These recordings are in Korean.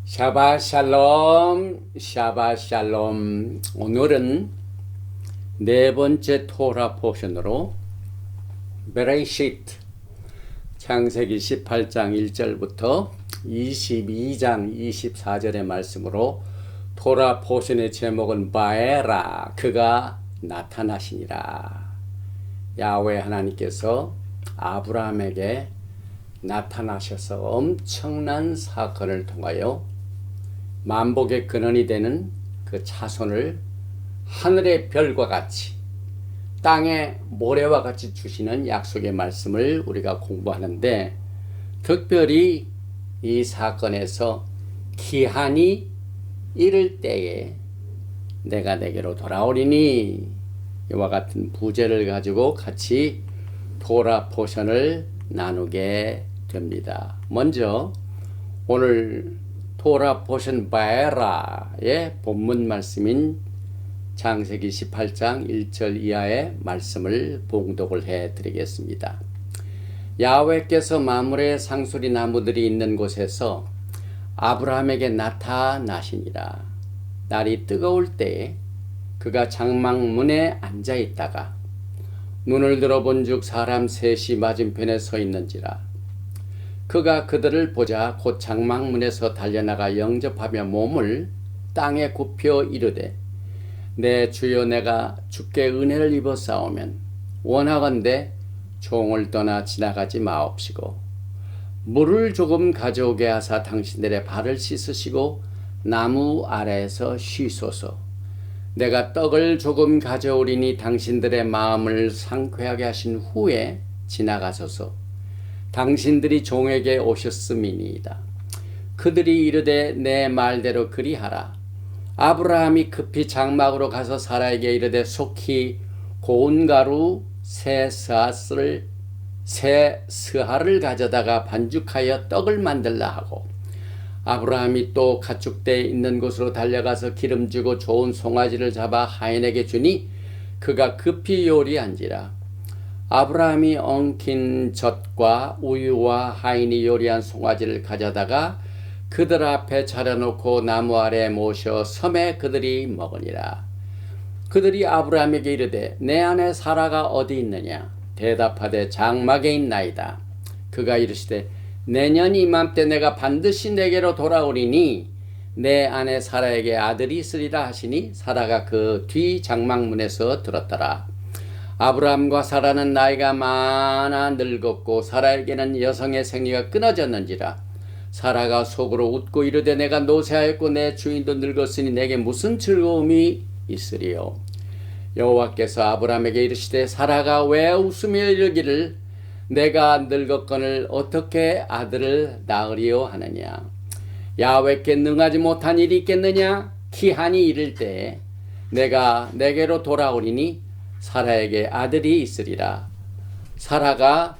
샤바샬롬, 샤바샬롬. 오늘은 네 번째 토라 포션으로 베레이시트 창세기 18장 1절부터 22장 24절의 말씀으로 토라 포션의 제목은 바에라, 그가 나타나시니라. 야훼 하나님께서 아브라함에게 나타나셔서 엄청난 사건을 통하여 만복의 근원이 되는 그 자손을 하늘의 별과 같이 땅의 모래와 같이 주시는 약속의 말씀을 우리가 공부하는데, 특별히 이 사건에서 기한이 이를 때에 내가 내게로 돌아오리니, 이와 같은 부제를 가지고 같이 토라 포션을 나누게 됩니다. 먼저 오늘 토라 포션 바에라의 본문 말씀인 창세기 18장 1절 이하의 말씀을 봉독을 해 드리겠습니다. 야훼께서 마므레 상수리 나무들이 있는 곳에서 아브라함에게 나타나시니라. 날이 뜨거울 때에 그가 장막문에 앉아 있다가 눈을 들어본즉 사람 셋이 맞은편에 서 있는지라. 그가 그들을 보자 곧 장막문에서 달려나가 영접하며 몸을 땅에 굽혀 이르되, 내 주여, 내가 주께 은혜를 입어 싸우면 원하건대 종을 떠나 지나가지 마옵시고 물을 조금 가져오게 하사 당신들의 발을 씻으시고 나무 아래에서 쉬소서. 내가 떡을 조금 가져오리니 당신들의 마음을 상쾌하게 하신 후에 지나가소서. 당신들이 종에게 오셨음이니이다. 그들이 이르되 내 말대로 그리하라. 아브라함이 급히 장막으로 가서 사라에게 이르되 속히 고운 가루 세 스하를 가져다가 반죽하여 떡을 만들라 하고, 아브라함이 또 가축대 있는 곳으로 달려가서 기름지고 좋은 송아지를 잡아 하인에게 주니 그가 급히 요리한지라. 아브라함이 엉킨 젖과 우유와 하인이 요리한 송아지를 가져다가 그들 앞에 차려놓고 나무 아래 모셔 섬에 그들이 먹으니라. 그들이 아브라함에게 이르되 내 아내 사라가 어디 있느냐? 대답하되 장막에 있나이다. 그가 이르시되 내년 이맘때 내가 반드시 내게로 돌아오리니 내 아내 사라에게 아들이 있으리라 하시니 사라가 그 뒤 장막문에서 들었더라. 아브라함과 사라는 나이가 많아 늙었고 사라에게는 여성의 생리가 끊어졌는지라. 사라가 속으로 웃고 이르되 내가 노쇠하였고 내 주인도 늙었으니 내게 무슨 즐거움이 있으리요? 여호와께서 아브라함에게 이르시되 사라가 왜 웃으며 이르기를 내가 늙었거늘 어떻게 아들을 낳으리요 하느냐? 야훼께 능하지 못한 일이 있겠느냐? 기한이 이를 때에 내가 내게로 돌아오리니 사라에게 아들이 있으리라. 사라가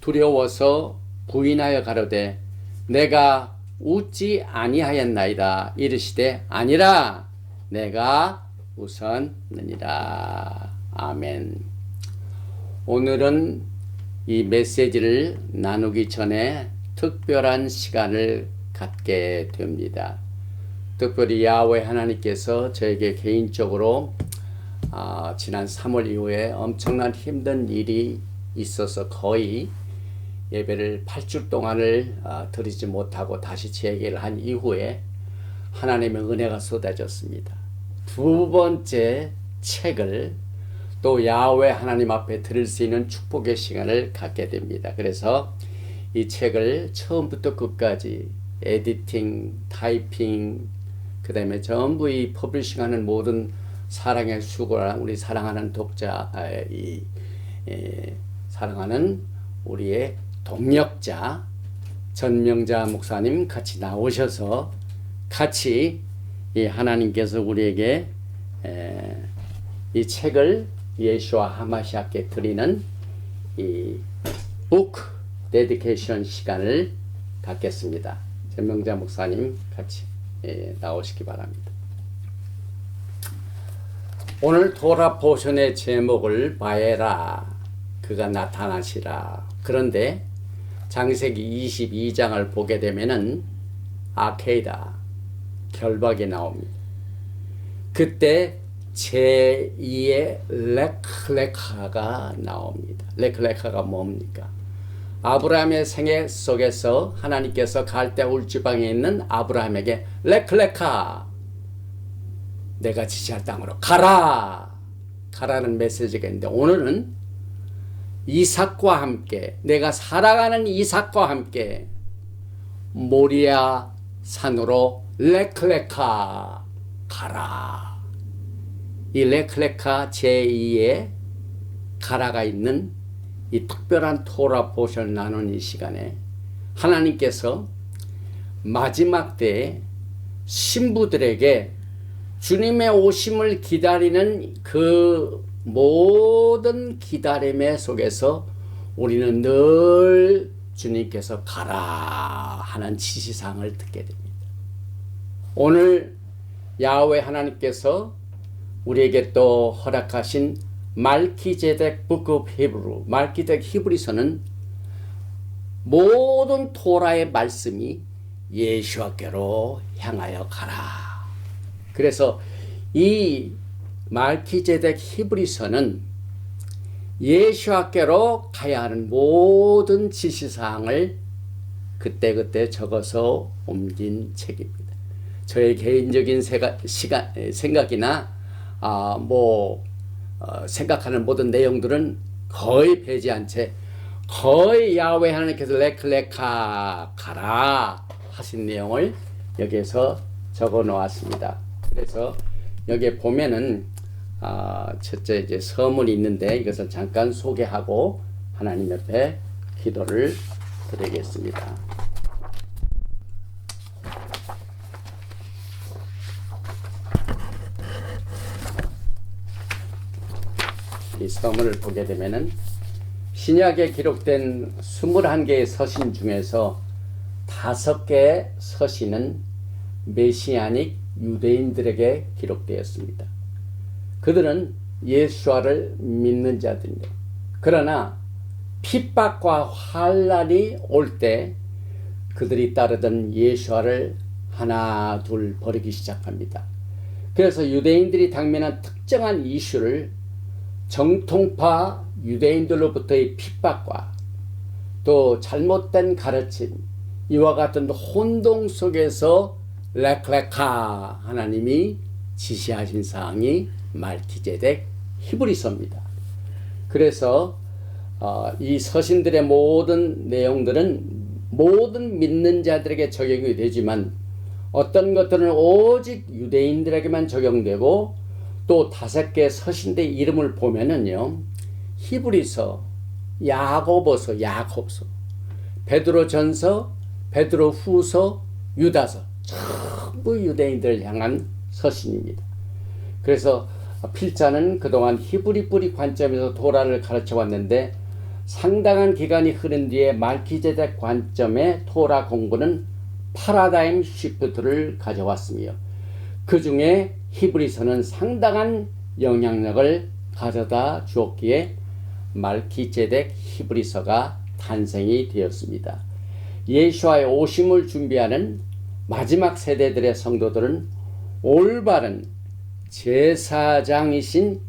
두려워서 부인하여 가로되 내가 웃지 아니하였나이다. 이르시되 아니라 내가 웃었느니라. 아멘. 오늘은 이 메시지를 나누기 전에 특별한 시간을 갖게 됩니다. 특별히 야훼 하나님께서 저에게 개인적으로 지난 3월 이후에 엄청난 힘든 일이 있어서 거의 예배를 8주 동안을 드리지 못하고 다시 재개를 한 이후에 하나님의 은혜가 쏟아졌습니다. 두 번째 책을 또 야훼 하나님 앞에 드릴 수 있는 축복의 시간을 갖게 됩니다. 그래서 이 책을 처음부터 끝까지 에디팅, 타이핑, 그 다음에 전부 이 퍼블리싱하는 모든 사랑의 수고를 우리 사랑하는 독자, 사랑하는 우리의 동역자 전명자 목사님 같이 나오셔서 같이 이 하나님께서 우리에게 이 책을 예수와 하마시아께 드리는 이 북 데디케이션 시간을 갖겠습니다. 전명자 목사님 같이 나오시기 바랍니다. 오늘 토라 포션의 제목을 바에라, 그가 나타나시라. 그런데 창세기 22장을 보게 되면은 아케이다, 결박이 나옵니다. 그때 제2의 레클레카가 나옵니다. 레클레카가 뭡니까? 아브라함의 생애 속에서 하나님께서 갈대울 지방에 있는 아브라함에게 레클레카, 내가 지시할 땅으로 가라, 가라는 메시지가 있는데, 오늘은 이삭과 함께, 내가 살아가는 이삭과 함께 모리아 산으로 레클레카 가라. 이 레클레카 제2의 가라가 있는 이 특별한 토라 포션을 나눈 이 시간에 하나님께서 마지막 때에 신부들에게 주님의 오심을 기다리는 그 모든 기다림의 속에서 우리는 늘 주님께서 가라 하는 지시사항을 듣게 됩니다. 오늘 야훼 하나님께서 우리에게 또 허락하신 말키제덱 Book of Hebrew, 말키제덱 히브리서는 모든 토라의 말씀이 예수와께로 향하여 가라. 그래서 이 말키제덱 히브리서는 예수와께로 가야 하는 모든 지시사항을 그때그때 적어서 옮긴 책입니다. 저의 개인적인 생각이나 생각하는 모든 내용들은 거의 배제한 채 거의 야훼 하나님께서 레클레카 가라 하신 내용을 여기에서 적어 놓았습니다. 그래서 여기에 보면은 첫째 이제 서문이 있는데 이것을 잠깐 소개하고 하나님 옆에 기도를 드리겠습니다. 이 서문을 보게 되면은 신약에 기록된 21개의 서신 중에서 5개의 서신은 메시아닉 유대인들에게 기록되었습니다. 그들은 예수와를 믿는 자들입니다. 그러나 핍박과 환난이 올 때 그들이 따르던 예수와를 하나 둘 버리기 시작합니다. 그래서 유대인들이 당면한 특정한 이슈를 정통파 유대인들로부터의 핍박과 또 잘못된 가르침, 이와 같은 혼동 속에서 레클레카 하나님이 지시하신 사항이 말키제덱 히브리서입니다. 그래서 이 서신들의 모든 내용들은 모든 믿는 자들에게 적용이 되지만 어떤 것들은 오직 유대인들에게만 적용되고 또 5개 서신들의 이름을 보면은요, 히브리서, 야고보서, 베드로전서, 베드로후서, 유다서 전부 유대인들을 향한 서신입니다. 그래서 필자는 그동안 히브리 뿌리 관점에서 토라를 가르쳐 왔는데 상당한 기간이 흐른 뒤에 말키제덱 관점의 토라 공부는 파라다임 시프트를 가져왔으며 그 중에 히브리서는 상당한 영향력을 가져다 주었기에 말키제덱 히브리서가 탄생이 되었습니다. 예수와의 오심을 준비하는 마지막 세대들의 성도들은 올바른 제사장이신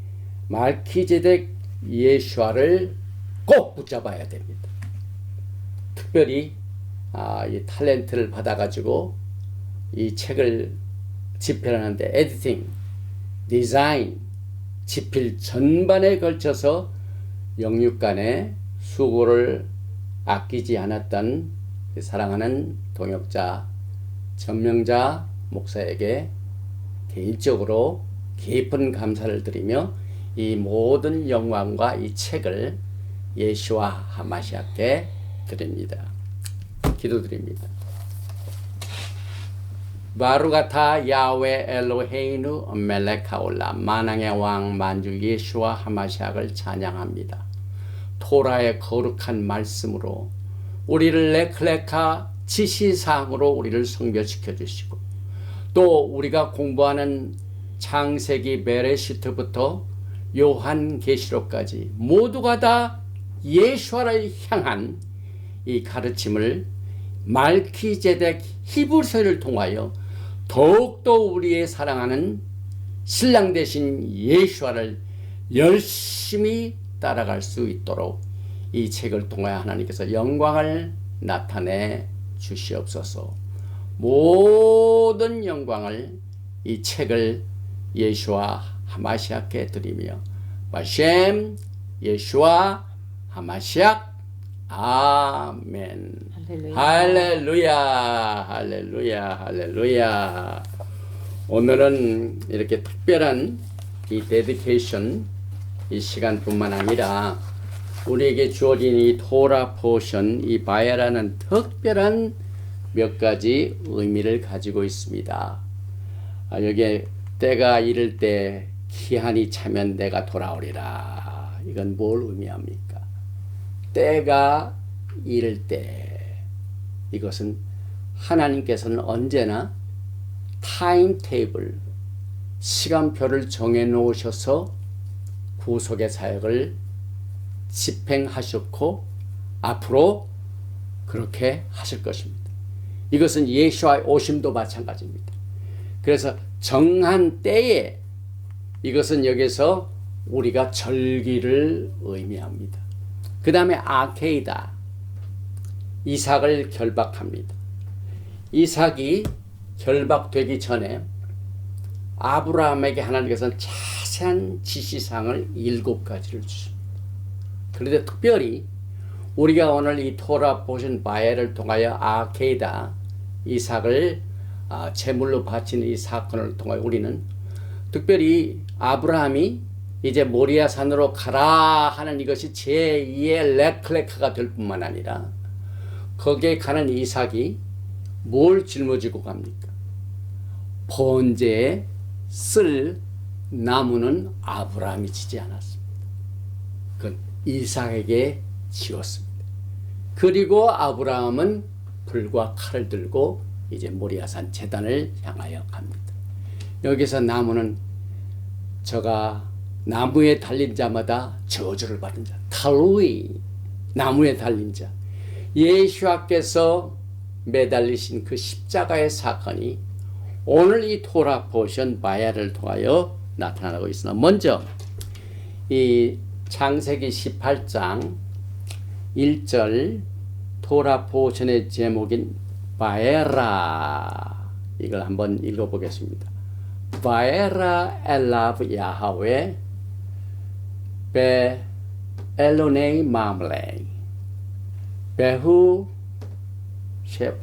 말키제덱 예수와를 꼭 붙잡아야 됩니다. 특별히 이 탤런트를 받아가지고 이 책을 집필하는데 에디팅, 디자인, 집필 전반에 걸쳐서 영육간의 수고를 아끼지 않았던 사랑하는 동역자 전명자 목사에게 개인적으로 깊은 감사를 드리며 이 모든 영광과 이 책을 예수와 하마시아께 드립니다. 기도드립니다. 바루가타 야훼 엘로헤이누 멜레카올라, 만왕의 왕 만주 예수와 하마시아를 찬양합니다. 토라의 거룩한 말씀으로 우리를 레클레카 지시사항으로 우리를 성별시켜 주시고 또 우리가 공부하는 창세기 베레시트부터 요한계시록까지 모두가 다 예수와를 향한 이 가르침을 말키제덱 히브리서를 통하여 더욱더 우리의 사랑하는 신랑 되신 예수와를 열심히 따라갈 수 있도록 이 책을 통하여 하나님께서 영광을 나타내 주시옵소서. 모든 영광을 이 책을 예수와 하마시아께 드리며 바셈 예수와 하마시아 아멘. 할렐루야 할렐루야 할렐루야. 오늘은 이렇게 특별한 이 데디케이션 이 시간뿐만 아니라 우리에게 주어진 이 토라 포션 이 바야라는 특별한 몇 가지 의미를 가지고 있습니다. 여기에 때가 이를 때 기한이 차면 내가 돌아오리라. 이건 뭘 의미합니까? 때가 이를 때, 이것은 하나님께서는 언제나 타임 테이블, 시간표를 정해 놓으셔서 구속의 사역을 집행하셨고 앞으로 그렇게 하실 것입니다. 이것은 예수와의 오심도 마찬가지입니다. 그래서 정한 때에, 이것은 여기서 우리가 절기를 의미합니다. 그 다음에 아케이다, 이삭을 결박합니다. 이삭이 결박되기 전에 아브라함에게 하나님께서는 자세한 지시사항을 7가지를 주십니다. 그런데 특별히 우리가 오늘 이 토라 보신 바야를 통하여 아케이다, 이삭을 제물로 바치는 이 사건을 통하여 우리는 특별히 아브라함이 이제 모리아 산으로 가라 하는 이것이 제2의 레클레카가 될 뿐만 아니라 거기에 가는 이삭이 뭘 짊어지고 갑니까? 번제에 쓸 나무는 아브라함이 지지 않았습니다. 그건 이삭에게 지었습니다. 그리고 아브라함은 불과 칼을 들고 이제 모리아산 제단을 향하여 갑니다. 여기서 나무는 저가 나무에 달린 자마다 저주를 받은 자, 탈루이, 나무에 달린 자, 예수와께서 매달리신 그 십자가의 사건이 오늘 이 토라 포션 바야를 통하여 나타나고 있으나, 먼저 이 창세기 18장 1절 토라 포션의 제목인 바에라, 이걸 한번 읽어보겠습니다. 바에라 엘라브 야하웨 베 엘로네이 마므레 베후 셰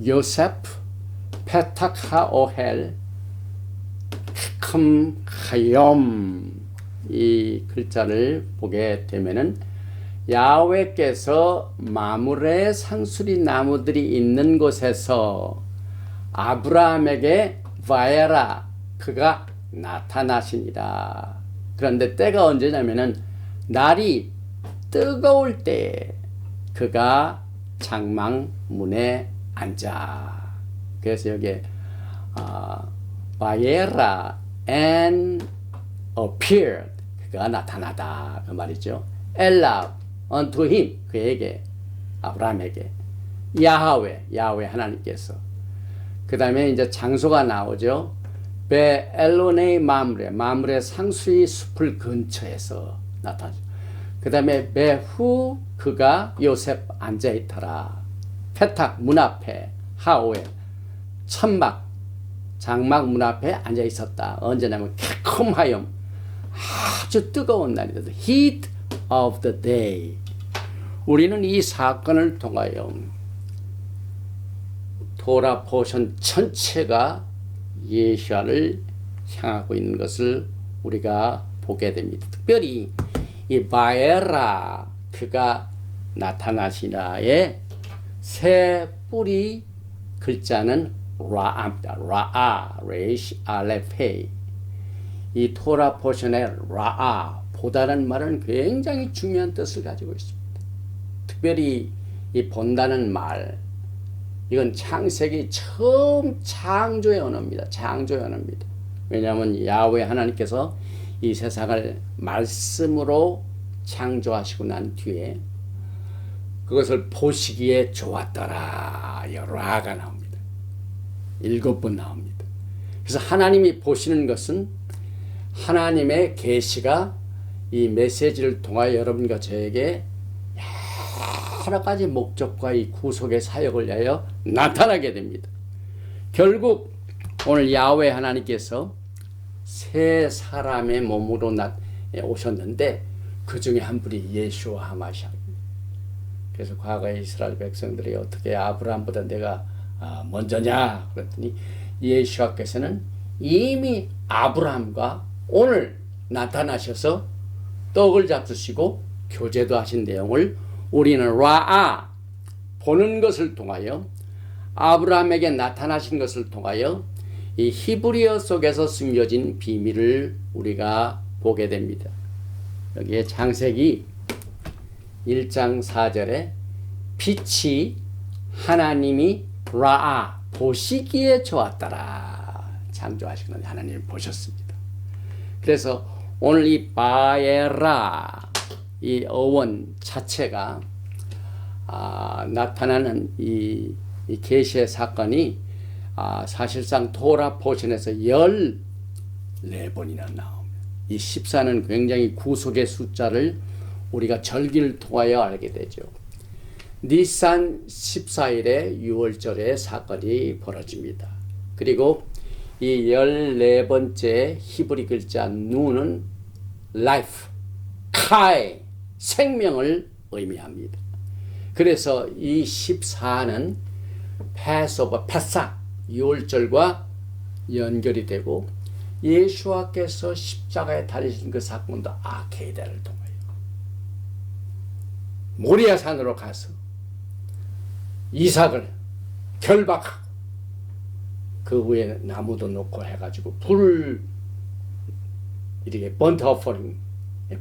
요세프 페탁하 오헬 큼 하염. 이 글자를 보게 되면은 야훼께서 마므레 상수리 나무들이 있는 곳에서 아브라함에게 바에라, 그가 나타나시니라. 그런데 때가 언제냐면은 날이 뜨거울 때 그가 장막 문에 앉아. 그래서 여기에 바에라 and appeared, 그가 나타나다 그 말이죠. 엘라 unto him, 그에게, 아브라함에게. 야하웨, 야하웨 하나님께서. 그 다음에 이제 장소가 나오죠. 베 엘로네이 마므레, 마므레 상수의 숲을 근처에서 나타나죠. 그 다음에 베후, 그가 요셉 앉아있더라. 페탁, 문 앞에, 하오에, 천막, 장막 문 앞에 앉아있었다. 언제냐면 쾌콤하염, 아주 뜨거운 날이다. The heat of the day. 우리는 이 사건을 통하여 토라 포션 전체가 예수를 향하고 있는 것을 우리가 보게 됩니다. 특별히 이 바에라, 그가 나타나시나의 세 뿌리 글자는 라아입니다. 라아, 레이시, 알레페이. 이 토라 포션의 라아, 보다는 말은 굉장히 중요한 뜻을 가지고 있습니다. 특별히 이 본다는 말, 이건 창세기 처음 창조의 언어입니다. 창조의 언어입니다. 왜냐하면 야훼 하나님께서 이 세상을 말씀으로 창조하시고 난 뒤에 그것을 보시기에 좋았더라, 라가 나옵니다. 7번 나옵니다. 그래서 하나님이 보시는 것은 하나님의 계시가 이 메시지를 통하여 여러분과 저에게 여러 가지 목적과 이 구속의 사역을 위하여 나타나게 됩니다. 결국 오늘 야훼 하나님께서 세 사람의 몸으로 오셨는데 그 중에 한 분이 예수와 하마시아입니다. 그래서 과거에 이스라엘 백성들이 어떻게 아브라함보다 내가 먼저냐 그랬더니 예수께서는 이미 아브라함과 오늘 나타나셔서 떡을 잡수시고 교제도 하신 내용을 우리는 라아 보는 것을 통하여 아브라함에게 나타나신 것을 통하여 이 히브리어 속에서 숨겨진 비밀을 우리가 보게 됩니다. 여기에 창세기 1장 4절에 빛이 하나님이 라아 보시기에 좋았더라. 창조하시는 하나님이 보셨습니다. 그래서 오늘 이 바에라 이 어원 자체가 나타나는 이 계시의 사건이 사실상 토라 포션에서 14번이나 나옵니다. 이 14는 굉장히 구속의 숫자를 우리가 절기를 통하여 알게 되죠. 니산 14일에 6월절에 사건이 벌어집니다. 그리고 이 14번째 히브리 글자 누는 life, 카이, 생명을 의미합니다. 그래서 이 14는 패스오버, 패삭, 6월절과 연결이 되고 예수와께서 십자가에 달리신 그 사건도 아케이다를 통하여 모리아산으로 가서 이삭을 결박하고 그 위에 나무도 놓고 해가지고 불을 이렇게 번트 오퍼링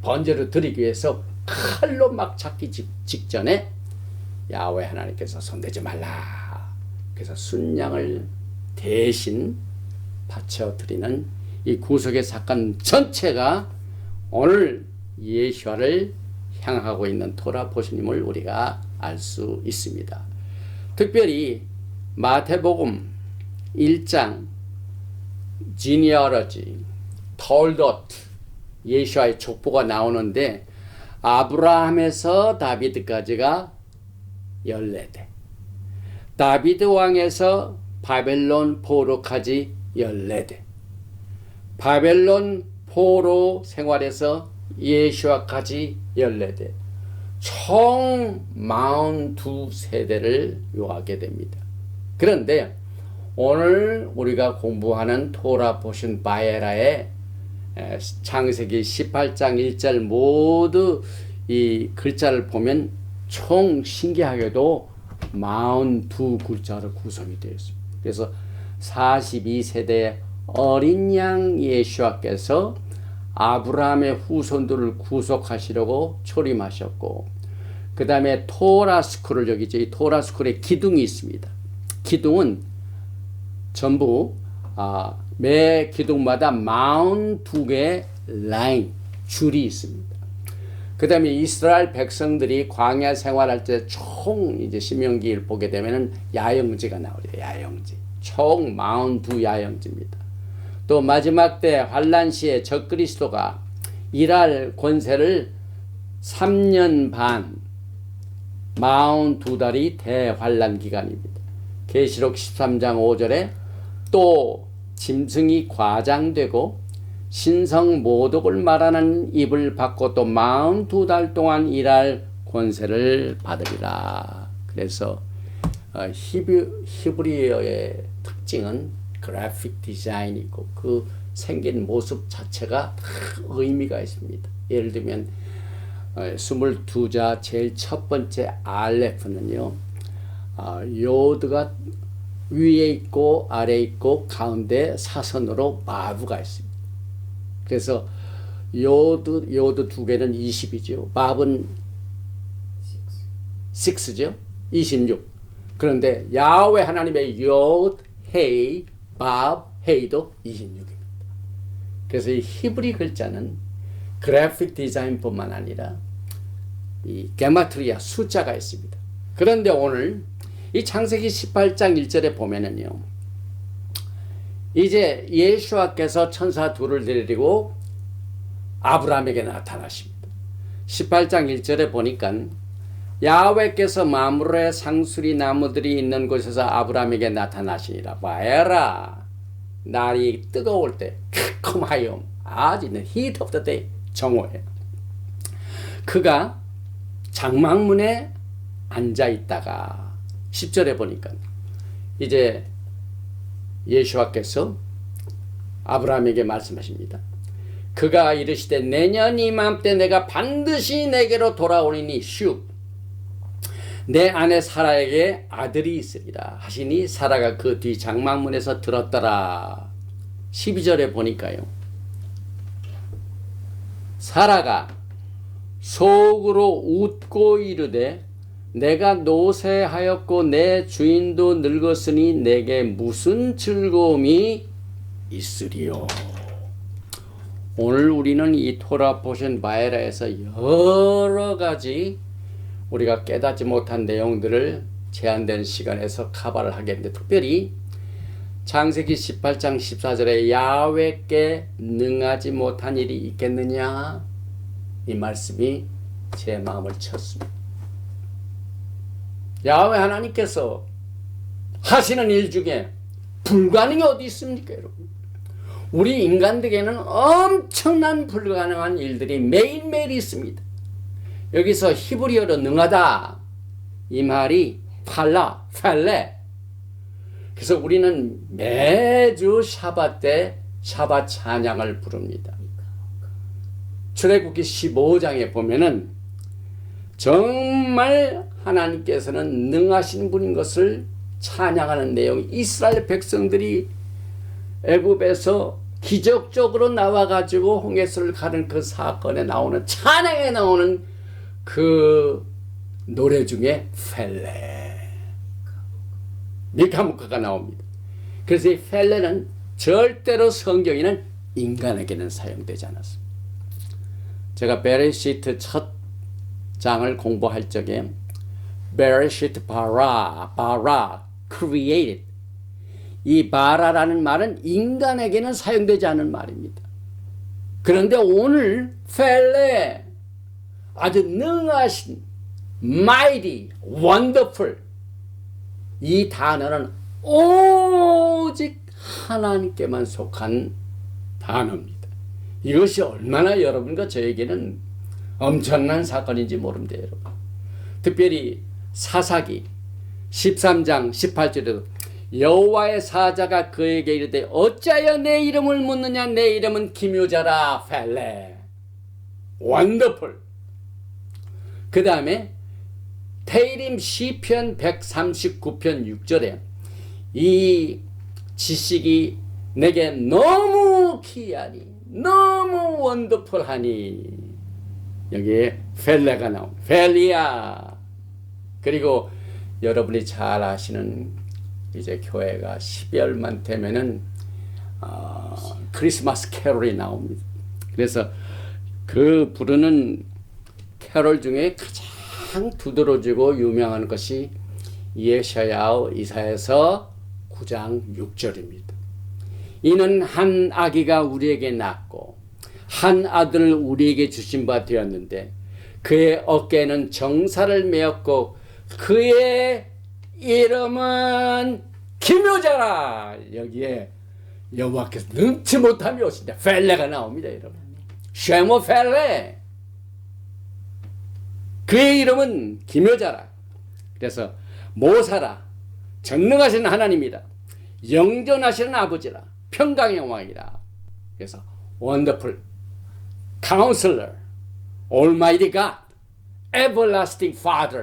번제를 드리기 위해서 칼로 막 잡기 직전에 야훼 하나님께서 손대지 말라. 그래서 순양을 대신 바쳐 드리는 이 구속의 사건 전체가 오늘 예수와를 향하고 있는 토라 포션임을 우리가 알 수 있습니다. 특별히 마태복음 1장 genealogy, 톨도트, 예수와의 족보가 나오는데 아브라함에서 다비드까지가 14대, 다비드 왕에서 바벨론 포로까지 14대, 바벨론 포로 생활에서 예수와까지 14대, 총 42세대를 요하게 됩니다. 그런데 오늘 우리가 공부하는 토라 포션 바에라의 창세기 18장 1절 모두 이 글자를 보면 총 신기하게도 42글자로 구성이 되어 있습니다. 그래서 42세대 어린 양 예수와께서 아브라함의 후손들을 구속하시려고 초림하셨고, 그 다음에 토라 스쿨을 여기 이 토라 스쿨에 기둥이 있습니다. 기둥은 전부 매 기둥마다 42개의 라인 줄이 있습니다. 그 다음에 이스라엘 백성들이 광야 생활할 때 총 이제 신명기를 보게 되면은 야영지가 나오죠. 야영지 총 42 야영지입니다. 또 마지막 때 환란 시에 적그리스도가 일할 권세를 3년 반 42달이 대환란 기간입니다. 계시록 13장 5절에 또 짐승이 과장되고 신성 모독을 말하는 입을 받고 또 42달 동안 일할 권세를 받으리라. 그래서 히브리어의 특징은 그래픽 디자인이고 그 생긴 모습 자체가 다 의미가 있습니다. 예를 들면 22자 제일 첫 번째 알레프는요, 요드가 위에 있고 아래에 있고 가운데 사선으로 바브가 있습니다. 그래서 요드 두 개는 20이죠. 밥은 6죠. 26. 그런데 야훼 하나님의 요드, 헤이, 밥, 헤이도 26입니다. 그래서 이 히브리 글자는 그래픽 디자인뿐만 아니라 이 게마트리아 숫자가 있습니다. 그런데 오늘 이 창세기 18장 1절에 보면은요, 이제 예수와께서 천사 둘을 데리고 아브라함에게 나타나십니다. 18장 1절에 보니까 야훼께서 마므레 상수리 나무들이 있는 곳에서 아브라함에게 나타나시니라. 봐라, 날이 뜨거울 때 컴하여 아주 heat of the day, 정오에 그가 장막문에 앉아 있다가 10절에 보니까 이제 예수와께서 아브라함에게 말씀하십니다. 그가 이르시되 내년 이맘때 내가 반드시 내게로 돌아오리니 내 아내 사라에게 아들이 있으리라 하시니 사라가 그 뒤 장막문에서 들었더라. 12절에 보니까요, 사라가 속으로 웃고 이르되 내가 노쇠하였고 내 주인도 늙었으니 내게 무슨 즐거움이 있으리요. 오늘 우리는 이 토라 포션 바에라에서 여러 가지 우리가 깨닫지 못한 내용들을 제한된 시간에서 카바를 하겠는데, 특별히 창세기 18장 14절에 야훼께 능하지 못한 일이 있겠느냐, 이 말씀이 제 마음을 쳤습니다. 야훼 하나님께서 하시는 일 중에 불가능이 어디 있습니까, 여러분? 우리 인간들에게는 엄청난 불가능한 일들이 매일매일 있습니다. 여기서 히브리어로 능하다, 이 말이 팔라, 펠레. 그래서 우리는 매주 샤밧 때 샤밧 찬양을 부릅니다. 출애굽기 15장에 보면은 정말 하나님께서는 능하신 분인 것을 찬양하는 내용이, 이스라엘 백성들이 애굽에서 기적적으로 나와가지고 홍해수를 가른 그 사건에 나오는, 찬양에 나오는 그 노래 중에 펠레, 미카무카가 나옵니다. 그래서 이 펠레는 절대로 성경에는 인간에게는 사용되지 않았습니다. 제가 베레시트 첫 장을 공부할 적에 베레시트 바라 created, 이 바라라는 말은 인간에게는 사용되지 않은 말입니다. 그런데 오늘 펠레, 아주 능하신, mighty, wonderful, 이 단어는 오직 하나님께만 속한 단어입니다. 이것이 얼마나 여러분과 저에게는 엄청난 사건인지 모릅니다, 여러분. 특별히 사사기 13장 18절에도 여호와의 사자가 그에게 이르되 어찌하여 내 이름을 묻느냐, 내 이름은 기묘자라, 펠레, 원더풀. 그 다음에 테일림 시편 139편 6절에 이 지식이 내게 너무 기이하니 너무 원더풀하니, 여기에 펠레가 나옵니다. 펠리아. 그리고 여러분이 잘 아시는, 이제 교회가 12월만 되면은 크리스마스 캐롤이 나옵니다. 그래서 그 부르는 캐롤 중에 가장 두드러지고 유명한 것이 예샤야 이사야서 9장 6절입니다. 이는 한 아기가 우리에게 낳고 한 아들을 우리에게 주신 바 되었는데 그의 어깨에는 정사를 메었고 그의 이름은 기묘자라. 여기에 여호와께서 능치 못함이 오신다. 펠레가 나옵니다, 여러분. 쉐모 펠레. 그의 이름은 기묘자라. 그래서 모사라, 전능하신 하나님이라, 영존하시는 아버지라, 평강의 왕이라. 그래서 원더풀, 카운슬러, 올마이티 갓, 에버라스팅 파더,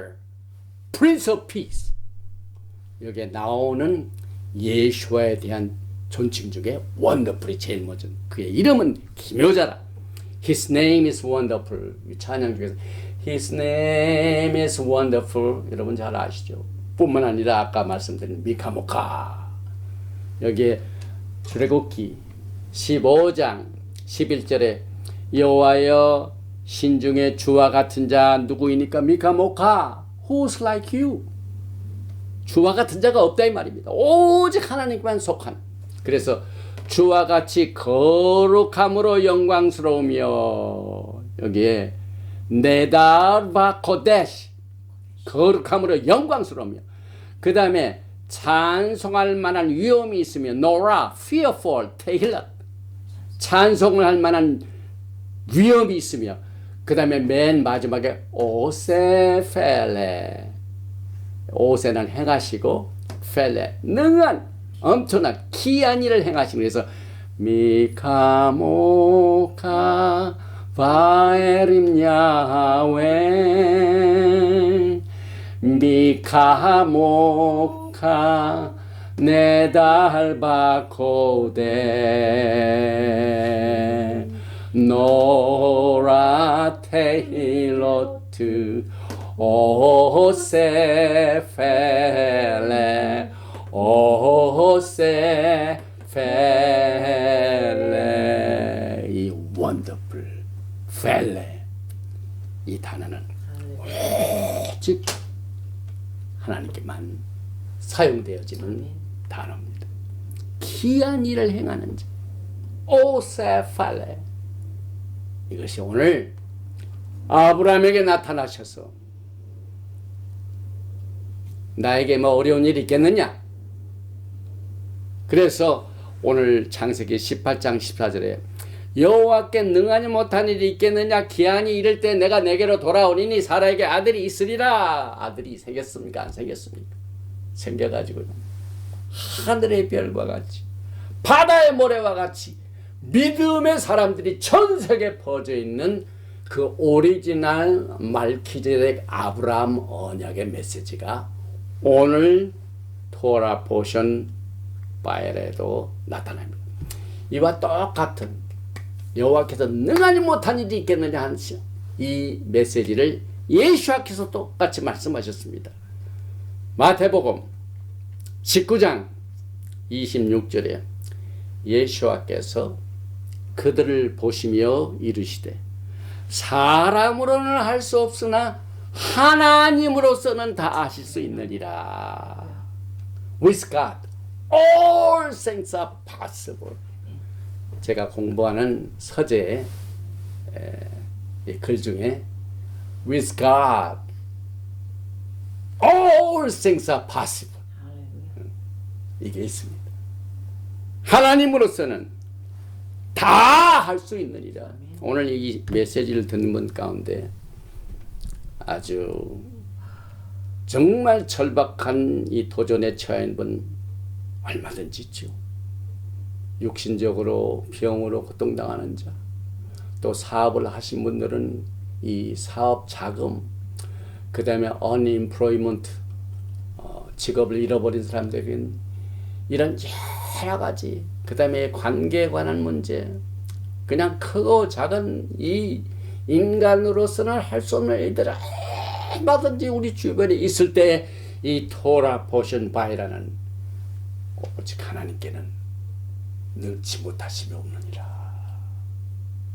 프린스 오브 피스. 여기에 나오는 예수와에 대한 존칭 중에 원더풀이 제일 먼저. 그의 이름은 기묘자라. His name is wonderful. 찬양 중에서 His name is wonderful. 여러분 잘 아시죠? 뿐만 아니라 아까 말씀드린 미카모카. 여기에 출애굽기 15장 11절에 여호와여 신중에 주와 같은 자 누구이니까? 미카모카. Who's like you? 주와 같은 자가 없다 이 말입니다. 오직 하나님께만 속한. 그래서 주와 같이 거룩함으로 영광스러우며 여기에 네다르바 코데시 거룩함으로 영광스러우며 그 다음에 찬송할 만한 위엄이 있으며 노라, fearful, 테힐럿 찬송을 할 만한 위엄이 있으며 그 다음에 맨 마지막에 오세펠레 오세는 행하시고 펠레 능한 엄청난 기한 일을 행하시고 그래서 미카모카 바에림 야웨 미카모카 네달바코데 노라 테힐로트 오세펠레 오세펠레 이 원더풀 펠레 이 단어는 오직 하나님께만 사용되어지는 단어입니다. 기한 일을 행하는 자 오세펠레 이것이 오늘 아브라함에게 나타나셔서 나에게 뭐 어려운 일이 있겠느냐? 그래서 오늘 창세기 18장 14절에 여호와께 능하지 못한 일이 있겠느냐? 기한이 이를 때 내가 내게로 돌아오리니 사라에게 아들이 있으리라. 아들이 생겼습니까? 안 생겼습니까? 생겨가지고 하늘의 별과 같이 바다의 모래와 같이 믿음의 사람들이 전 세계에 퍼져 있는 그 오리지널 말키제덱 아브라함 언약의 메시지가 오늘 토라 포션 바엘에도 나타납니다. 이와 똑같은 여호와께서 능하지 못한 일이 있겠느냐 하는 이 메시지를 예수께서 똑같이 말씀하셨습니다. 마태복음 19장 26절에 예수께서 그들을 보시며 이르시되 사람으로는 할 수 없으나 하나님으로서는 다 하실 수 있느니라. With God, all things are possible. 제가 공부하는 서재의 글 중에 With God, all things are possible. 이게 있습니다. 하나님으로서는 다 할 수 있느니라. 오늘 이 메시지를 듣는 분 가운데 아주 정말 절박한 이 도전에 처한 분 얼마든지 있죠. 육신적으로 병으로 고통당하는 자, 또 사업을 하신 분들은 이 사업 자금, 그 다음에 unemployment, 직업을 잃어버린 사람들에게는 이런 여러 가지, 그 다음에 관계에 관한 문제, 그냥 크고 작은 이 인간으로서는 할 수 없는 일들이 얼마든지 우리 주변에 있을 때 이 토라 포션 바이라는 오직 하나님께는 능치 못하심이 없느니라.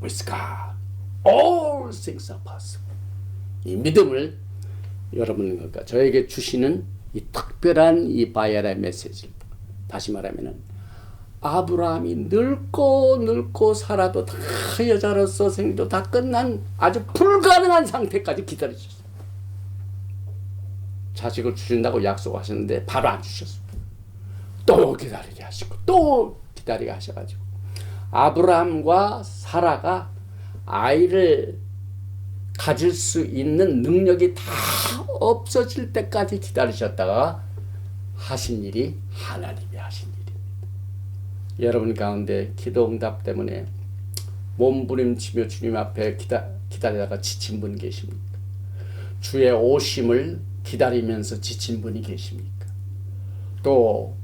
With God, all things are possible. 이 믿음을 여러분과 저에게 주시는 이 특별한 이 바이라의 메시지. 다시 말하면은 아브라함이 늙고 살아도 다 여자로서 생도 다 끝난 아주 불가능한 상태까지 기다리셨어요. 자식을 주신다고 약속하셨는데 바로 안 주셨어요. 또 기다리게 하시고 또 기다리게 하셔가지고 아브라함과 사라가 아이를 가질 수 있는 능력이 다 없어질 때까지 기다리셨다가 하신 일이 하나님이 하신 일입니다. 여러분 가운데 기도 응답 때문에 몸부림치며 주님 앞에 기다리다가 지친 분 계십니까? 주의 오심을 기다리면서 지친 분이 계십니까? 또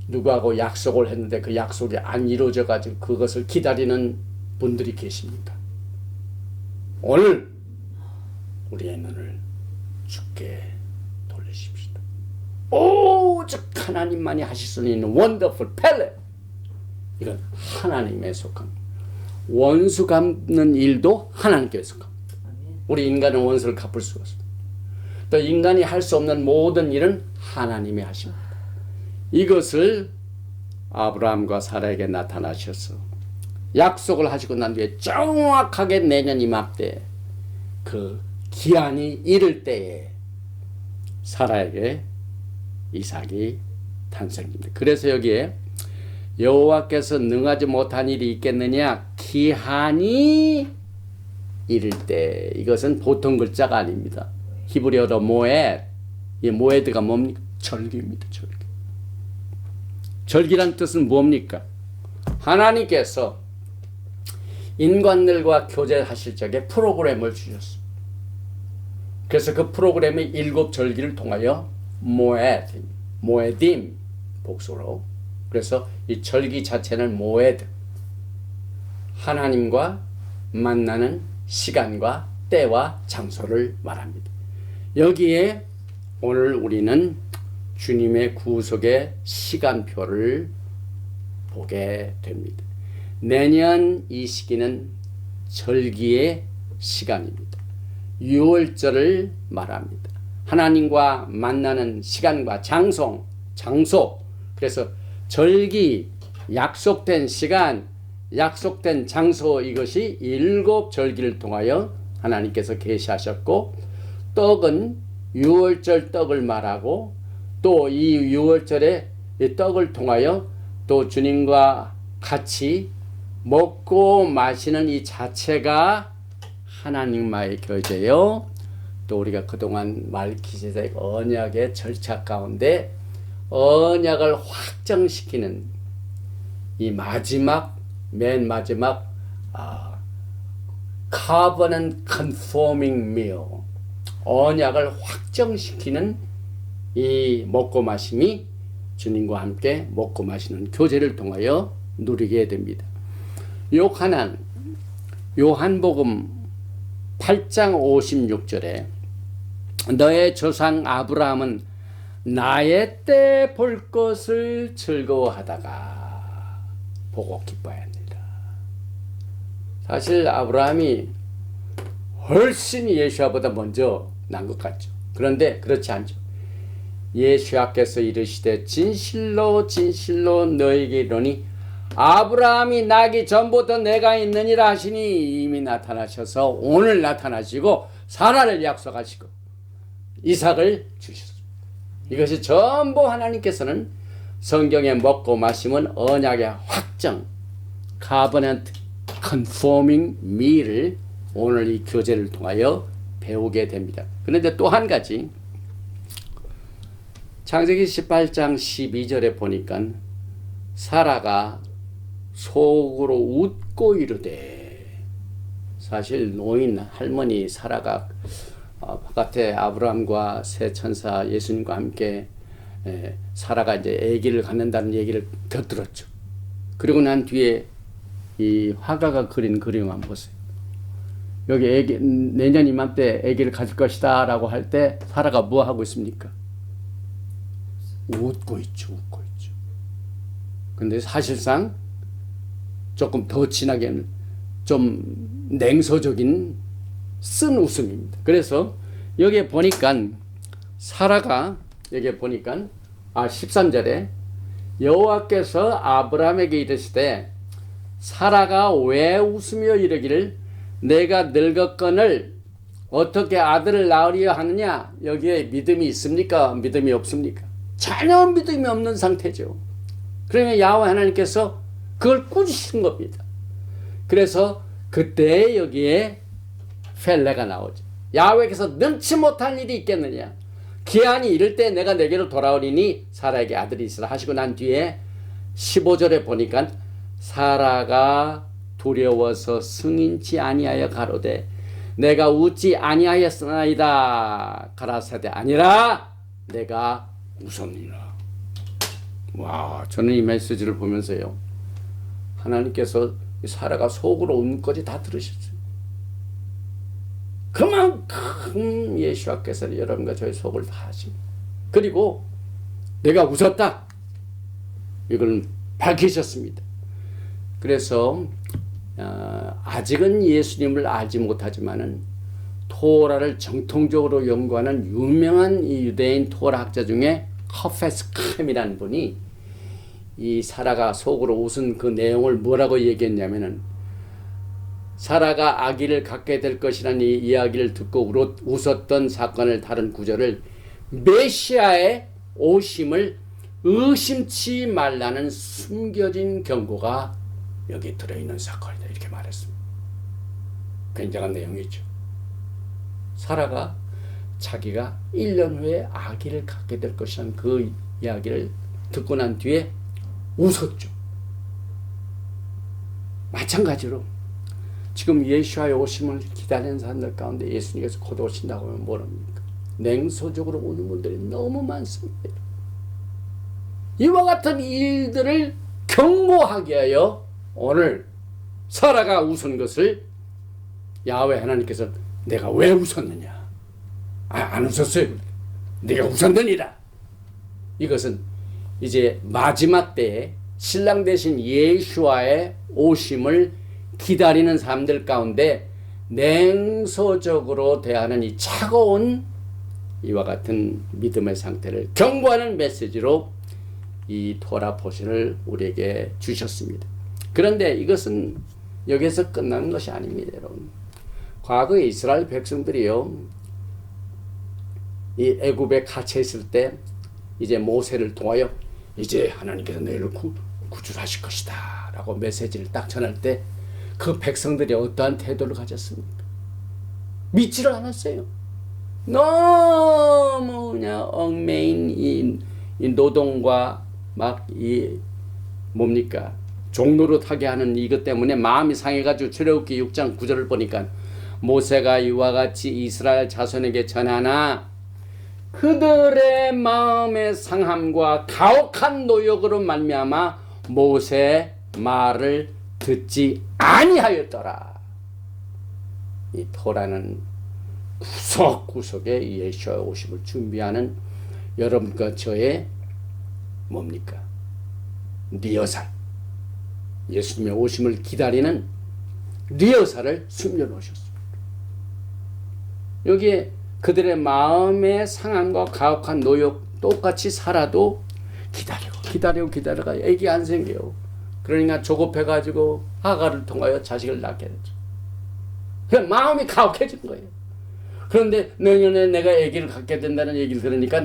누구하고 약속을 했는데 그 약속이 안 이루어져 가지고 그것을 기다리는 분들이 계십니까? 오늘 우리의 눈을 주께 돌리십시다. 오직 하나님만이 하실 수 있는 원더풀 펠레, 이건 하나님에 속한, 원수 갚는 일도 하나님께 속합니다. 우리 인간은 원수를 갚을 수가 없습니다. 또 인간이 할 수 없는 모든 일은 하나님이 하십니다. 이것을 아브라함과 사라에게 나타나셔서 약속을 하시고 난 뒤에 정확하게 내년 이맘때 그 기한이 이를 때에 사라에게 이삭이 탄생입니다. 그래서 여기에 여호와께서 능하지 못한 일이 있겠느냐, 기한이 이를 때. 이것은 보통 글자가 아닙니다. 히브리어로 모에드. 이 모에드가 뭡니까? 절기입니다. 절기. 절기란 뜻은 뭡니까? 하나님께서 인간들과 교제하실 적에 프로그램을 주셨습니다. 그래서 그 프로그램의 7절기를 통하여 모에딤 복수로. 그래서 이 절기 자체는 모에드, 하나님과 만나는 시간과 때와 장소를 말합니다. 여기에 오늘 우리는 주님의 구속의 시간표를 보게 됩니다. 내년 이 시기는 절기의 시간입니다. 유월절을 말합니다. 하나님과 만나는 시간과 장소. 그래서 절기, 약속된 시간, 약속된 장소, 이것이 7절기를 통하여 하나님께서 계시하셨고, 떡은 유월절 떡을 말하고, 또 이 유월절에 이 떡을 통하여 또 주님과 같이 먹고 마시는 이 자체가 하나님과의 교제요. 또 우리가 그동안 멜기세덱 언약의 절차 가운데 언약을 확정시키는 이 마지막, 맨 마지막 covenant conforming meal, 언약을 확정시키는 이 먹고 마심이 주님과 함께 먹고 마시는 교제를 통하여 누리게 됩니다. 요한복음 8장 56절에 너의 조상 아브라함은 나의 때 볼 것을 즐거워하다가 보고 기뻐합니다. 사실 아브라함이 훨씬 예수아보다 먼저 난 것 같죠. 그런데 그렇지 않죠. 예수께서 이르시되 진실로 진실로 너에게 이르노니 아브라함이 나기 전부터 내가 있느니라 하시니 이미 나타나셔서 오늘 나타나시고 사라를 약속하시고 이삭을 주셨습니다. 이것이 전부 하나님께서는 성경에 먹고 마시면 언약의 확정, covenant conforming meal을 오늘 이 교제를 통하여 배우게 됩니다. 그런데 또 한 가지, 창세기 18장 12절에 보니까 사라가 속으로 웃고 이르되, 사실 노인 할머니 사라가 바깥에 아브라함과 새 천사 예수님과 함께 사라가 이제 아기를 갖는다는 얘기를 들었죠. 그리고 난 뒤에 이 화가가 그린 그림 한번 보세요. 여기 애기, 내년 이맘때 아기를 가질 것이다 라고 할 때 사라가 뭐 하고 있습니까? 웃고 있죠. 근데 사실상 조금 더 진하게는 좀 냉소적인 쓴 웃음입니다. 그래서 여기에 보니까 사라가, 여기에 보니까 13절에 여호와께서 아브라함에게 이르시되 사라가 왜 웃으며 이르기를 내가 늙었거늘 어떻게 아들을 낳으려 하느냐. 여기에 믿음이 있습니까? 믿음이 없습니까? 전혀 믿음이 없는 상태죠. 그러면 야훼 하나님께서 그걸 꾸짖으신 겁니다. 그래서 그때 여기에 펠레가 나오죠. 야훼께서 능치 못할 일이 있겠느냐. 기한이 이를 때 내가 내게로 돌아오리니 사라에게 아들이 있으라 하시고 난 뒤에 15절에 보니까 사라가 두려워서 승인치 아니하여 가로되 내가 웃지 아니하였으나이다 가라사대 아니라 내가 웃었니라. 와, 저는 이 메시지를 보면서요, 하나님께서 사라가 속으로 웃는 것까지 다 들으셨어요. 그만큼 예수께서 여러분과 저의 속을 다 하십니다. 그리고 내가 웃었다, 이걸 밝히셨습니다. 그래서 아직은 예수님을 알지 못하지만은 토라를 정통적으로 연구하는 유명한 이 유대인 토라 학자 중에 커페스 캄이라는 분이 이 사라가 속으로 웃은 그 내용을 뭐라고 얘기했냐면은 사라가 아기를 갖게 될 것이라는 이 이야기를 듣고 웃었던 사건을 다룬 구절을 메시아의 오심을 의심치 말라는 숨겨진 경고가 여기 들어있는 사건이다 이렇게 말했습니다. 굉장한 내용이죠. 사라가 자기가 1년 후에 아기를 갖게 될 것이라는 그 이야기를 듣고 난 뒤에 웃었죠. 마찬가지로 지금 예수와의 오심을 기다리는 사람들 가운데 예수님께서 곧 오신다고 하면 뭐랍니까? 냉소적으로 오는 분들이 너무 많습니다. 이와 같은 일들을 경고하게 하여 오늘 사라가 웃은 것을 야훼 하나님께서 내가 왜 웃었느냐? 안 웃었어요. 내가 웃었느니라. 이것은 이제 마지막 때에 신랑 되신 예수와의 오심을 기다리는 사람들 가운데 냉소적으로 대하는 이 차가운 이와 같은 믿음의 상태를 경고하는 메시지로 이 토라 포션을 우리에게 주셨습니다. 그런데 이것은 여기에서 끝나는 것이 아닙니다, 여러분. 과거에 이스라엘 백성들이요, 이 애굽에 갇혀 있을 때 이제 모세를 통하여 이제 하나님께서 너희를 구출하실 것이다 라고 메시지를 딱 전할 때 그 백성들이 어떠한 태도를 가졌습니까? 믿지를 않았어요. 너무 그냥 얽매인 이 노동과 막 이 뭡니까 종노릇하게 하는 이것 때문에 마음이 상해가지고 출애굽기 6장 9절을 보니까 모세가 이와 같이 이스라엘 자손에게 전하나 그들의 마음의 상함과 가혹한 노역으로 말미암아 모세의 말을 듣지 아니하였더라. 이 토라는 구석구석에 예수의 오심을 준비하는 여러분과 저의 뭡니까? 리허설. 예수님의 오심을 기다리는 리허설을 숨겨놓으셨습니다. 여기에 그들의 마음의 상함과 가혹한 노역 똑같이 살아도 기다려가 애기 안 생겨요. 그러니까 조급해가지고 하가를 통하여 자식을 낳게 되죠. 그냥 마음이 가혹해진 거예요. 그런데 내년에 내가 아기를 갖게 된다는 얘기를 들으니까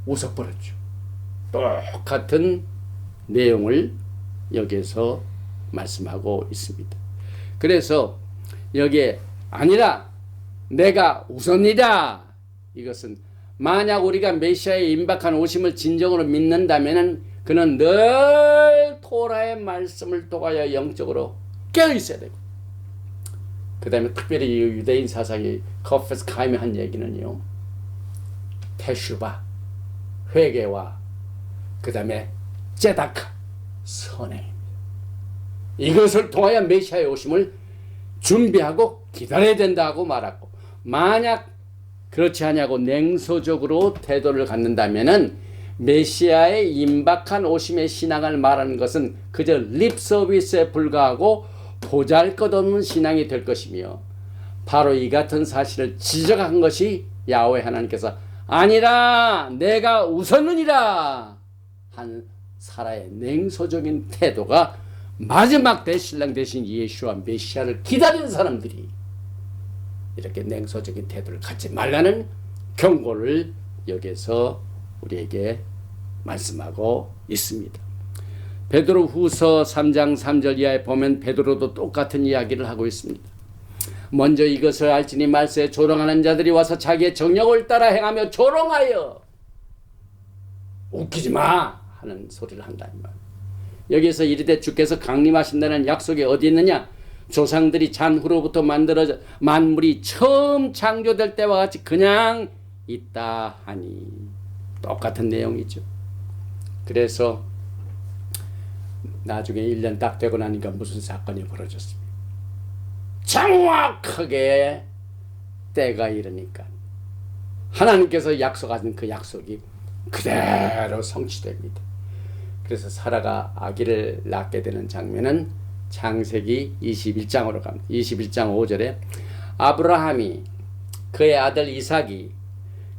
웃어버렸죠. 똑같은 내용을 여기에서 말씀하고 있습니다. 그래서 여기에 아니라 내가 웃었니다. 이것은 만약 우리가 메시아의 임박한 오심을 진정으로 믿는다면 그는 늘 토라의 말씀을 통하여 영적으로 깨어 있어야 되고, 그 다음에 특별히 유대인 사상이 커페스 카임이 한 얘기는요, 테슈바 회개와 그 다음에 제다카 선행입니다. 이것을 통하여 메시아의 오심을 준비하고 기다려야 된다고 말하고, 만약 그렇지 않냐고 냉소적으로 태도를 갖는다면은 메시아의 임박한 오심의 신앙을 말하는 것은 그저 립 서비스에 불과하고 보잘것없는 신앙이 될 것이며, 바로 이 같은 사실을 지적한 것이 야훼 하나님께서 아니라 내가 웃었느니라 한 사라의 냉소적인 태도가 마지막 때 신랑 되신 예수와 메시아를 기다리는 사람들이 이렇게 냉소적인 태도를 갖지 말라는 경고를 여기에서 우리에게 말씀하고 있습니다. 베드로 후서 3장 3절 이하에 보면 베드로도 똑같은 이야기를 하고 있습니다. 먼저 이것을 알지니 말세에 조롱하는 자들이 와서 자기의 정욕을 따라 행하며 조롱하여 웃기지 마 하는 소리를 한다 이 말. 여기서 이르되 주께서 강림하신다는 약속이 어디 있느냐? 조상들이 잔후로부터 만들어져 만물이 처음 창조될 때와 같이 그냥 있다 하니, 똑같은 내용이죠. 그래서 나중에 1년 딱 되고 나니까 무슨 사건이 벌어졌습니다. 정확하게 때가 이르니까 하나님께서 약속하신 그 약속이 그대로 성취됩니다. 그래서 사라가 아기를 낳게 되는 장면은 창세기 21장으로 갑니다. 21장 5절에 아브라함이 그의 아들 이삭이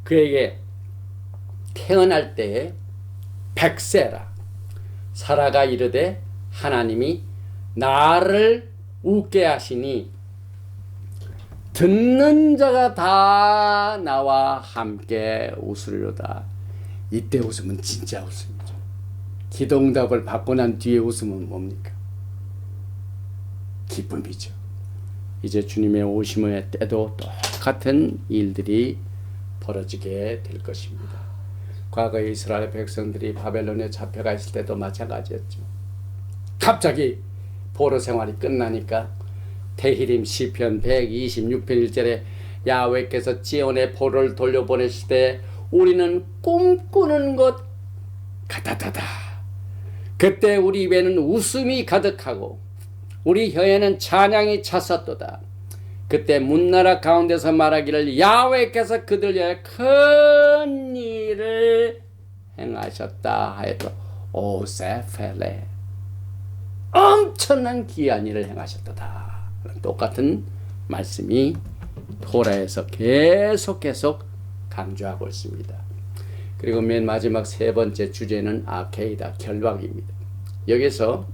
그에게 태어날 때에 백세라 사라가 이르되 하나님이 나를 웃게 하시니 듣는 자가 다 나와 함께 웃으리로다. 이때 웃음은 진짜 웃음이죠. 기도응답을 받고 난 뒤에 웃음은 뭡니까? 기쁨이죠. 이제 주님의 오심의 때도 똑같은 일들이 벌어지게 될 것입니다. 과거에 이스라엘 백성들이 바벨론에 잡혀가 있을 때도 마찬가지였죠. 갑자기 포로 생활이 끝나니까 테히림 시편 126편 1절에 야훼께서 지온의 포로를 돌려보냈을 때 우리는 꿈꾸는 것 같았다. 그때 우리 입에는 웃음이 가득하고 우리 혀에는 찬양이 찼었도다. 그때 문나라 가운데서 말하기를 야훼께서 그들 위해 큰 일을 행하셨다 하여도 오세펠레 엄청난 귀한 일을 행하셨다. 똑같은 말씀이 토라에서 계속 강조하고 있습니다. 그리고 맨 마지막 세 번째 주제는 아케이다, 결박입니다. 여기서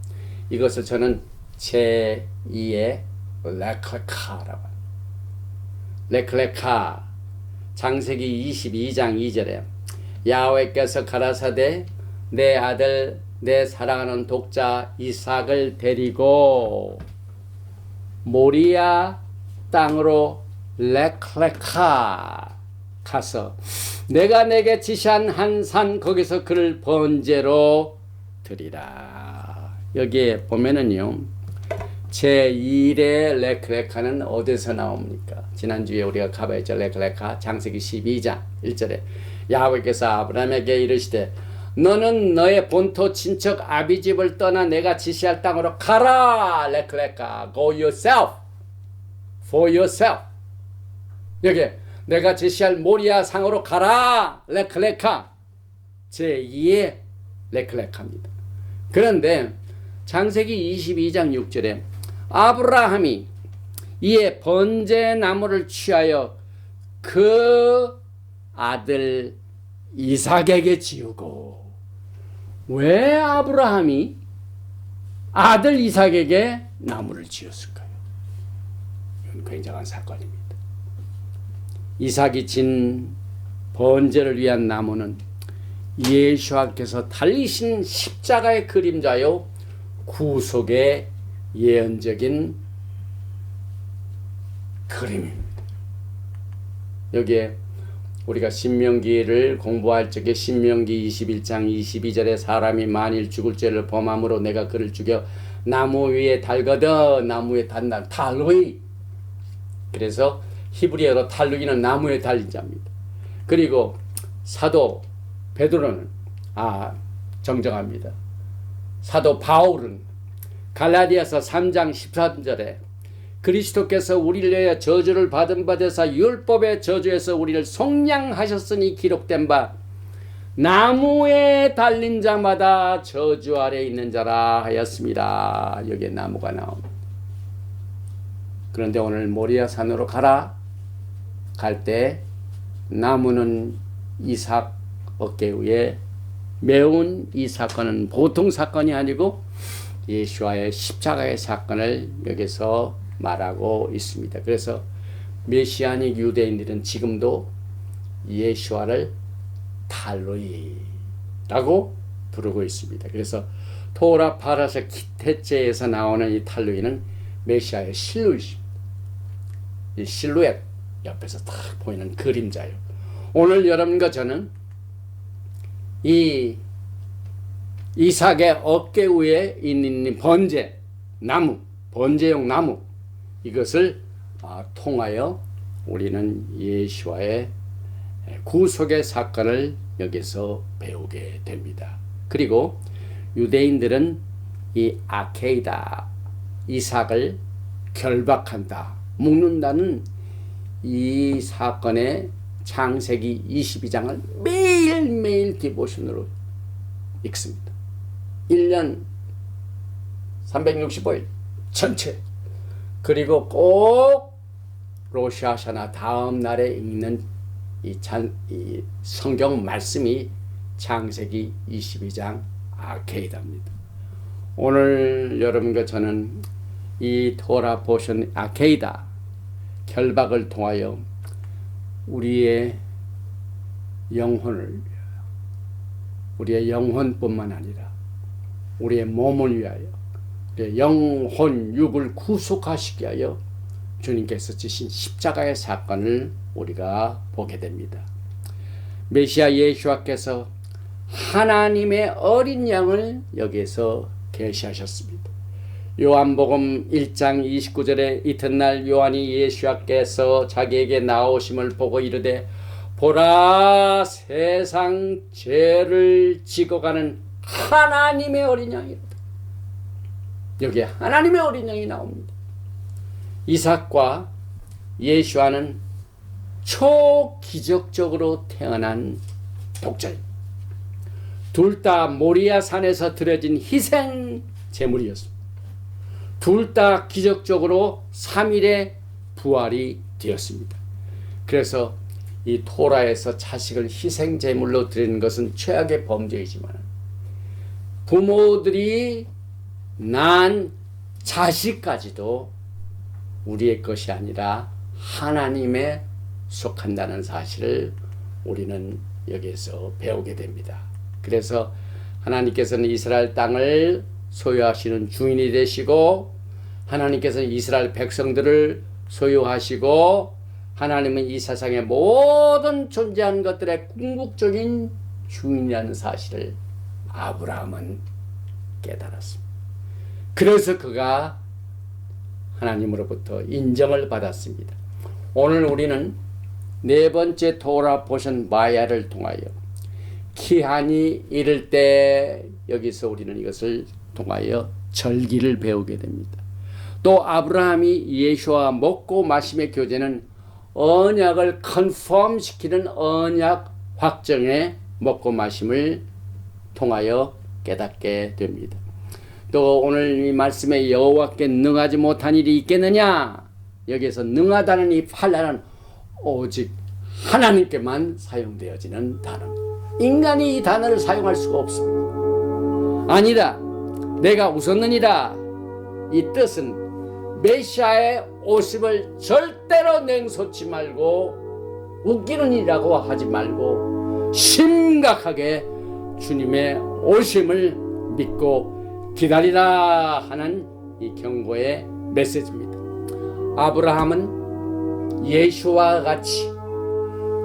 이것을 저는 제2의 레클레카라고 합니다. 레클레카 창세기 22장 2절에 야훼께서 가라사대 내 아들 내 사랑하는 독자 이삭을 데리고 모리아 땅으로 레클레카 가서 내가 내게 지시한 한 산 거기서 그를 번제로 드리라. 여기에 보면은요 제1의 레클레카는 어디서 나옵니까? 지난주에 우리가 가봐야죠. 레클레카 창세기 12장 1절에 야훼께서 아브라함에게 이르시되 너는 너의 본토 친척 아비집을 떠나 내가 지시할 땅으로 가라. 레클레카 go yourself for yourself. 여기 내가 지시할 모리아 상으로 가라. 레클레카 제2의 레클레카입니다. 그런데 창세기 22장 6절에 아브라함이 이에 번제 나무를 취하여 그 아들 이삭에게 지우고. 왜 아브라함이 아들 이삭에게 나무를 지었을까요? 이건 굉장한 사건입니다. 이삭이 진 번제를 위한 나무는 예수께서 달리신 십자가의 그림자요 구속의 예언적인 그림입니다. 여기에 우리가 신명기를 공부할 적에 신명기 21장 22절에 사람이 만일 죽을 죄를 범함으로 내가 그를 죽여 나무 위에 달거든. 나무 위에 단다. 탈루이. 그래서 히브리어로 탈루이는 나무에 달린 자입니다. 그리고 사도 베드로는 정정합니다. 사도 바울은 갈라디아서 3장 13절에 그리스도께서 우리를 위하여 저주를 받은 바 되사 율법의 저주에서 우리를 속량하셨으니 기록된 바 나무에 달린 자마다 저주 아래 있는 자라 하였습니다. 여기에 나무가 나옵니다. 그런데 오늘 모리아 산으로 가라 갈 때 나무는 이삭 어깨 위에 메운 이 사건은 보통 사건이 아니고 예수와의 십자가의 사건을 여기서 말하고 있습니다. 그래서 메시아닉 유대인들은 지금도 예수와를 탈루이라고 부르고 있습니다. 그래서 토라 파라서 기태제에서 나오는 이 탈루이는 메시아의 실루엣입니다. 이 실루엣 옆에서 딱 보이는 그림자요. 오늘 여러분과 저는 이 이삭의 어깨 위에 있는 번제 나무, 번제용 나무 이것을 통하여 우리는 예수와의 구속의 사건을 여기서 배우게 됩니다. 그리고 유대인들은 이 아케이다, 이삭을 결박한다, 묶는다는 이 사건의 창세기 22장을 매일매일 디보션으로 읽습니다. 1년 365일 전체. 그리고 꼭 로샤샤나 다음 날에 읽는 이 성경 말씀이 창세기 22장 아케이다입니다. 오늘 여러분과 저는 이 토라 포션 아케이다 결박을 통하여 우리의 영혼을, 우리의 영혼뿐만 아니라 우리의 몸을 위하여, 우리의 영혼 육을 구속하시기 위하여 주님께서 지신 십자가의 사건을 우리가 보게 됩니다. 메시아 예수와께서 하나님의 어린 양을 여기에서 계시하셨습니다. 요한복음 1장 29절에 이튿날 요한이 예수께서 자기에게 나오심을 보고 이르되 보라 세상 죄를 지고 가는 하나님의 어린 양이로다. 여기에 하나님의 어린 양이 나옵니다. 이삭과 예수와는 초기적적으로 태어난 독자입니다. 둘 다 모리아 산에서 드려진 희생 제물이었습니다. 둘 다 기적적으로 3일에 부활이 되었습니다. 그래서 이 토라에서 자식을 희생 제물로 드리는 것은 최악의 범죄이지만 부모들이 낳은 자식까지도 우리의 것이 아니라 하나님에 속한다는 사실을 우리는 여기에서 배우게 됩니다. 그래서 하나님께서는 이스라엘 땅을 소유하시는 주인이 되시고 하나님께서는 이스라엘 백성들을 소유하시고 하나님은 이 세상의 모든 존재하는 것들의 궁극적인 주인이라는 사실을 아브라함은 깨달았습니다. 그래서 그가 하나님으로부터 인정을 받았습니다. 오늘 우리는 네 번째 토라 포션 마야를 통하여 기한이 이를 때 여기서 우리는 이것을 통하여 절기를 배우게 됩니다. 또 아브라함이 예수와 먹고 마심의 교제는 언약을 컨펌 시키는 언약 확정의 먹고 마심을 통하여 깨닫게 됩니다. 또 오늘 이 말씀에 여호와께 능하지 못한 일이 있겠느냐? 여기에서 능하다는 이 판란은 오직 하나님께만 사용되어지는 단어입니다. 인간이 이 단어를 사용할 수가 없습니다. 아니다, 내가 웃었느니라. 이 뜻은 메시아의 오심을 절대로 냉소치 말고 웃기는 일이라고 하지 말고 심각하게 주님의 오심을 믿고 기다리라 하는 이 경고의 메시지입니다. 아브라함은 예수와 같이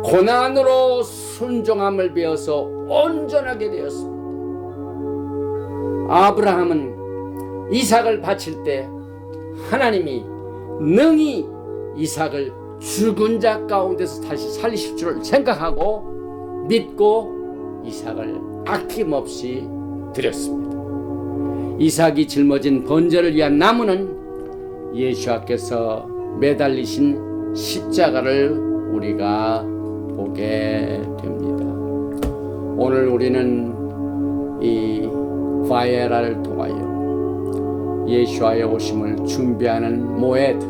고난으로 순종함을 배워서 온전하게 되었습니다. 아브라함은 이삭을 바칠 때 하나님이 능히 이삭을 죽은 자 가운데서 다시 살리실 줄을 생각하고 믿고 이삭을 아낌없이 드렸습니다. 이삭이 짊어진 번제를 위한 나무는 예수께서 매달리신 십자가를 우리가 보게 됩니다. 오늘 우리는 이 바에라를 통하여 예수와의 오심을 준비하는 모에드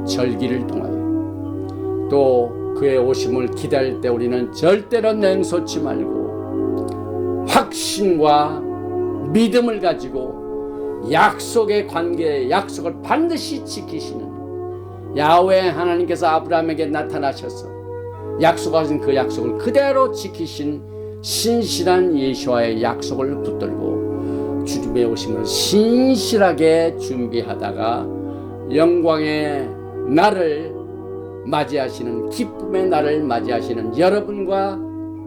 절기를 통하여 또 그의 오심을 기다릴 때 우리는 절대로 냉소치 말고 확신과 믿음을 가지고 약속의 관계에 약속을 반드시 지키시는 야훼 하나님께서 아브라함에게 나타나셔서 약속하신 그 약속을 그대로 지키신 신실한 예수와의 약속을 붙들고 주님의 오심을 신실하게 준비하다가 영광의 날을 맞이하시는, 기쁨의 날을 맞이하시는 여러분과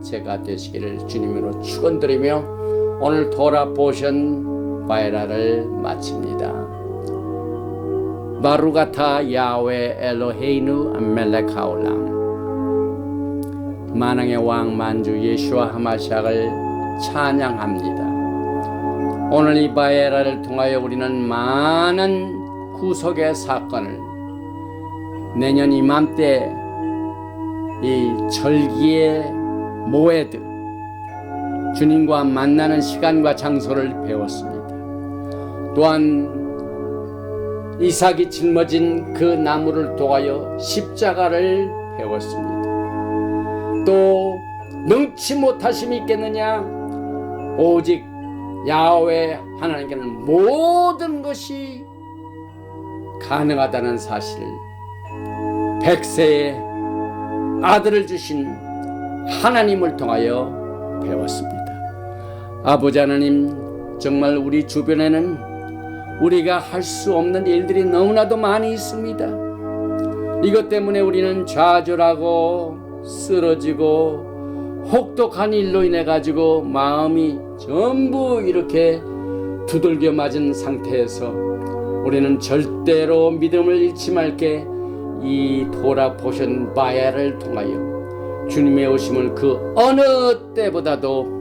제가 되시기를 주님으로 축원드리며 오늘 토라 포션 바에라를 마칩니다. 바루가타 야훼 엘로헤이누 멜렉 하올람. 만왕의 왕 만주 예수와 하마시아를 찬양합니다. 오늘 이 바에라를 통하여 우리는 많은 구속의 사건을 내년 이맘때 이 절기의 모에드 주님과 만나는 시간과 장소를 배웠습니다. 또한 이삭이 짊어진 그 나무를 통하여 십자가를 배웠습니다. 또 능치 못하심이 있겠느냐? 오직 야훼 하나님께는 모든 것이 가능하다는 사실을 백세의 아들을 주신 하나님을 통하여 배웠습니다. 아버지 하나님, 정말 우리 주변에는 우리가 할 수 없는 일들이 너무나도 많이 있습니다. 이것 때문에 우리는 좌절하고 쓰러지고 혹독한 일로 인해 가지고 마음이 전부 이렇게 두들겨 맞은 상태에서 우리는 절대로 믿음을 잃지 말게 이 토라 포션 바야를 통하여 주님의 오심을 그 어느 때보다도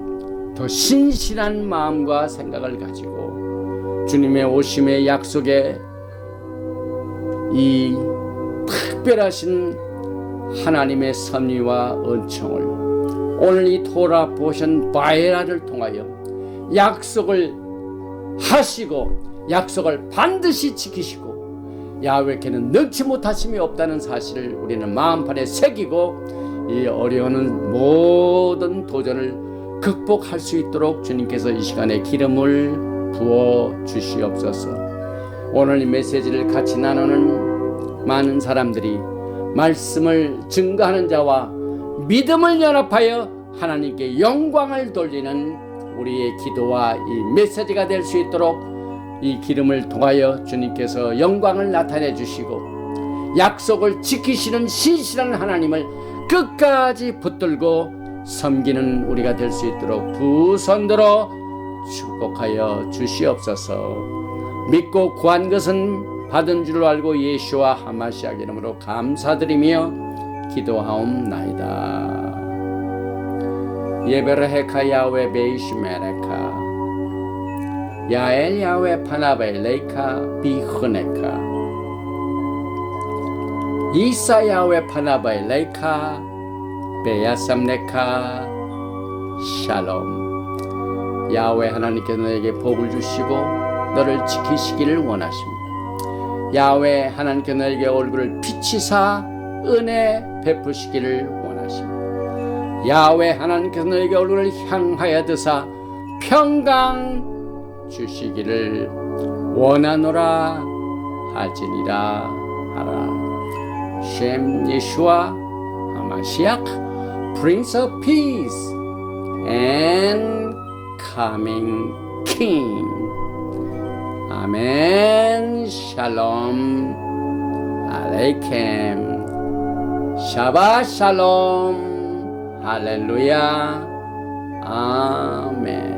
더 신실한 마음과 생각을 가지고 주님의 오심의 약속에 이 특별하신 하나님의 섭리와 은총을 오늘 이 토라 포션 바야를 통하여 약속을 하시고 약속을 반드시 지키시고 야훼께는 능치 못하심이 없다는 사실을 우리는 마음판에 새기고 이 어려운 모든 도전을 극복할 수 있도록 주님께서 이 시간에 기름을 부어 주시옵소서. 오늘 이 메시지를 같이 나누는 많은 사람들이 말씀을 증거하는 자와 믿음을 연합하여 하나님께 영광을 돌리는 우리의 기도와 이 메시지가 될 수 있도록 이 기름을 통하여 주님께서 영광을 나타내 주시고 약속을 지키시는 신실한 하나님을 끝까지 붙들고 섬기는 우리가 될 수 있도록 두 손들어 축복하여 주시옵소서. 믿고 구한 것은 받은 줄 알고 예수와 하마시아 이름으로 감사드리며 기도하옵나이다. 예베르헤카 야훼 베이시메레카 야엘 야훼 파나바일레이카 비흐네카 이사 야훼 파나바일레이카 베야삼네카 샬롬. 야훼 하나님께서 너에게 복을 주시고 너를 지키시기를 원하십니다. 야훼 하나님께서 너에게 얼굴을 비치사 은혜 베푸시기를 원하십니다. 야훼 하나님께서 너에게 얼굴을 향하여 드사 평강 주시기를 원하노라 하지니라 하라. 셴 예수와 하마시악 Prince of Peace and Coming King. 아멘. 샬롬 알레이켐. 샤바 샬롬. 할렐루야. 아멘.